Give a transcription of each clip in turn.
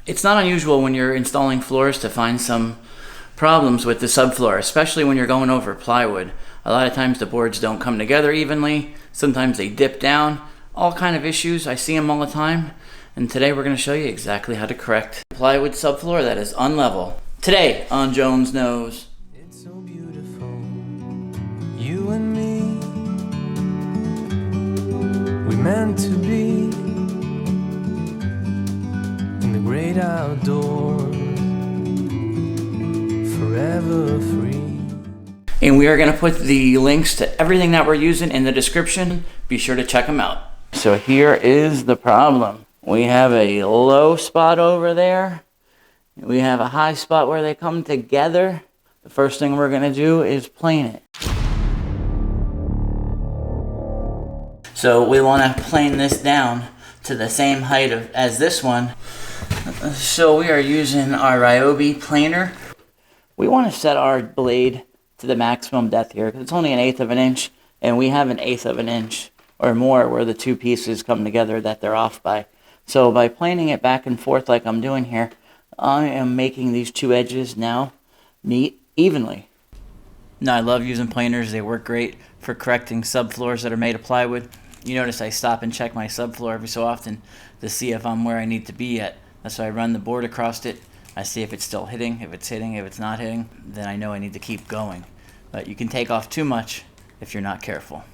It's not unusual when you're installing floors to find some problems with the subfloor, especially when you're going over plywood. A lot of times the boards don't come together evenly. Sometimes they dip down. All kind of issues. I see them all the time. And today we're going to show you exactly how to correct plywood subfloor that is unlevel. Today on Jones Knows. It's so beautiful, you and me. We meant to be in the great outdoors, forever free. And we are going to put the links to everything that we're using in the description. Be sure to check them out. So here is the problem. We have a low spot over there. We have a high spot where they come together. The first thing we're going to do is plane it. So we want to plane this down to the same height as this one. So we are using our Ryobi planer. We want to set our blade to the maximum depth here because it's only 1/8 of an inch, and we have 1/8 of an inch or more where the two pieces come together that they're off by. So by planing it back and forth like I'm doing here, I am making these two edges now meet evenly. Now I love using planers. They work great for correcting subfloors that are made of plywood. You notice I stop and check my subfloor every so often to see if I'm where I need to be at. That's why I run the board across it. I see if it's still hitting. If it's hitting, if it's not hitting, then I know I need to keep going. But you can take off too much if you're not careful.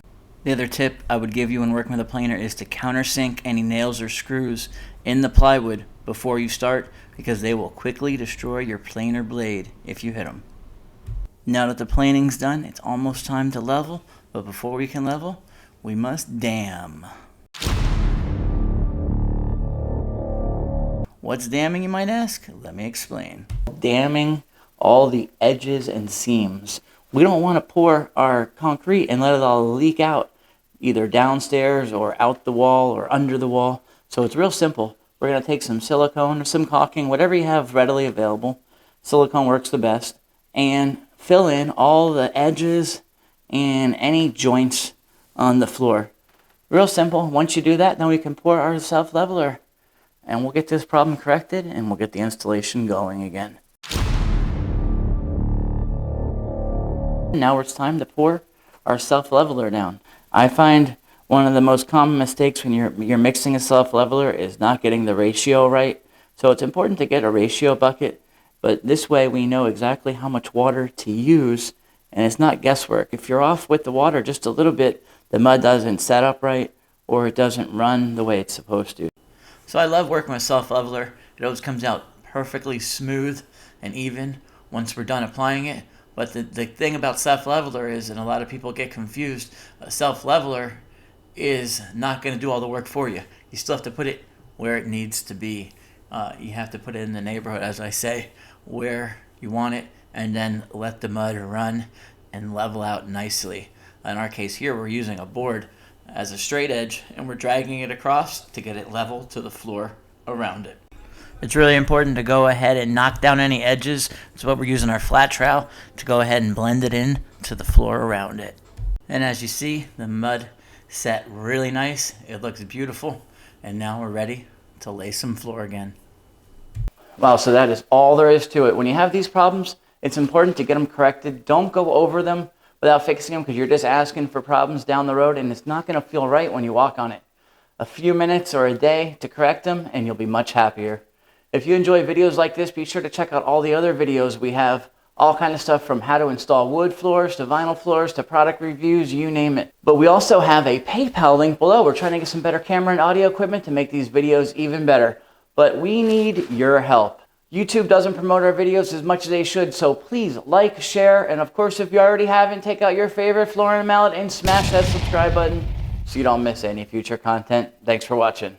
The other tip I would give you when working with a planer is to countersink any nails or screws in the plywood before you start, because they will quickly destroy your planer blade if you hit them. Now that the planing's done, it's almost time to level, but before we can level, we must dam. What's damming, you might ask? Let me explain. Damming all the edges and seams. We don't want to pour our concrete and let it all leak out, either downstairs or out the wall or under the wall. So it's real simple. We're going to take some silicone or some caulking, whatever you have readily available. Silicone works the best. And fill in all the edges and any joints on the floor. Real simple. Once you do that, then we can pour our self-leveler. And we'll get this problem corrected, and we'll get the installation going again. Now it's time to pour our self-leveler down. I find one of the most common mistakes when you're mixing a self-leveler is not getting the ratio right. So it's important to get a ratio bucket, but this way we know exactly how much water to use, and it's not guesswork. If you're off with the water just a little bit, the mud doesn't set up right, or it doesn't run the way it's supposed to. So I love working with self-leveler. It always comes out perfectly smooth and even once we're done applying it. But the thing about self-leveler is, and a lot of people get confused, a self-leveler is not going to do all the work for you. You still have to put it where it needs to be. You have to put it in the neighborhood, as I say, where you want it, and then let the mud run and level out nicely. In our case here, we're using a board as a straight edge, and we're dragging it across to get it level to the floor around it. It's really important to go ahead and knock down any edges. That's what we're using our flat trowel to go ahead and blend it in to the floor around it. And as you see, the mud set really nice. It looks beautiful. And now we're ready to lay some floor again. Wow, so that is all there is to it. When you have these problems, it's important to get them corrected. Don't go over them without fixing them, because you're just asking for problems down the road, and it's not going to feel right when you walk on it. A few minutes or a day to correct them, and you'll be much happier. If you enjoy videos like this, be sure to check out all the other videos. We have all kind of stuff from how to install wood floors to vinyl floors to product reviews, you name it. But we also have a PayPal link below. We're trying to get some better camera and audio equipment to make these videos even better. But we need your help. YouTube doesn't promote our videos as much as they should, so please like, share, and of course, if you already haven't, take out your favorite flooring mallet and smash that subscribe button so you don't miss any future content. Thanks for watching.